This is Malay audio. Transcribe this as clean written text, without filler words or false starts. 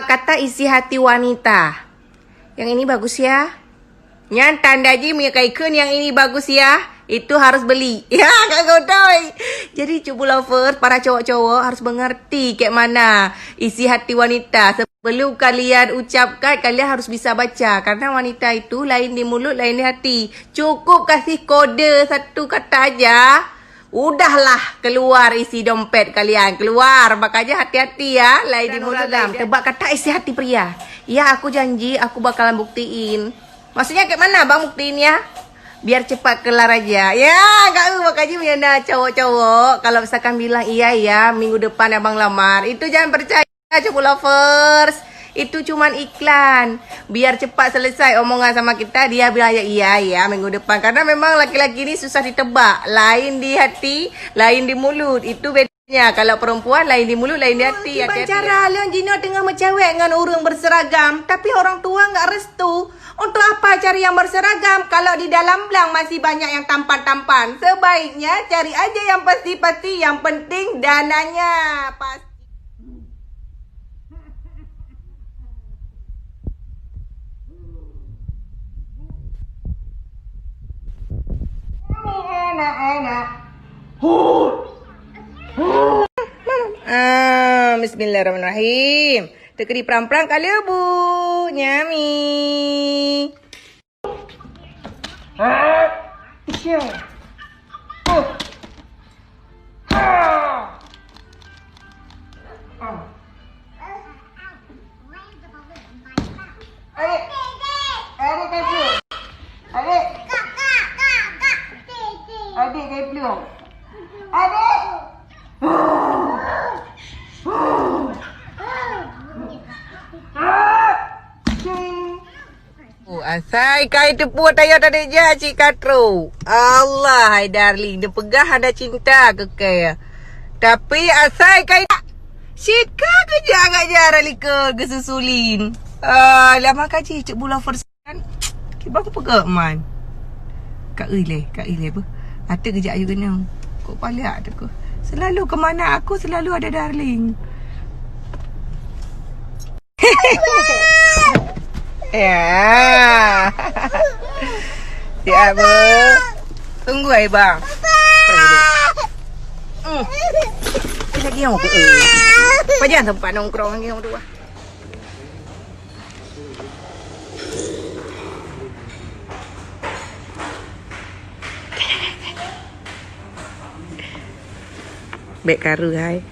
kata isi hati wanita. Yang ini bagus ya. Yang tanda je menyekaikan yang ini bagus ya. Itu harus beli. Ya, Kak Godoy. Jadi cubu lovers, para cowok-cowok harus mengerti kayak mana isi hati wanita. Sebelum kalian ucapkan, kalian harus bisa baca. Karena wanita itu lain di mulut, lain di hati. Cukup kasih kode satu kata aja. Udahlah keluar isi dompet kalian. Keluar. Makanya hati-hati ya. Lain di mulut dalam. Tebak kata isi hati pria. Ya, aku janji aku bakalan buktiin. Maksudnya kayak mana bang buktiin ya? Biar cepat kelar aja. Ya, makanya Miana cowok-cowok. Kalau misalkan bilang iya ya, minggu depan abang lamar. Itu jangan percaya, cukup lovers. Itu cuman iklan. Biar cepat selesai omongan sama kita, dia bilang iya ya minggu depan. Karena memang laki-laki ini susah ditebak. Lain di hati, lain di mulut. Itu bedanya. Kalau perempuan lain di mulut, lain di hati. Cara Leon Jino tengah mencewek dengan orang berseragam. Tapi orang tua nggak restu. Untuk apa cari yang berseragam kalau di dalam belang masih banyak yang tampan-tampan? Sebaiknya cari aja yang pasti-pasti, yang penting dananya pasti. Enak-enak. Bismillahirrahmanirrahim. Tekeri peran-peran kali ya, Bu. Nyami. Isya. Adik. Adik keplu. Adik. Adik keplu. Adik. Asai kai tepu tayar tadi je cik katro. Allah, hai darling, dia pegah ada cinta kekaya. Tapi asai kai Syika kerja agak jarang lika kesusulin. Lama kaji cik bula first kan. Kibang pegak man. Kak Ile apa? Hati kejap ayu kena. Kok paliak tu ko. Selalu ke mana aku selalu ada darling. Ya. Siap, Bu. Tunggu ai bang. Lagi yang aku. Pajan tempat nongkrong lagi yang dua. Bek karu hai.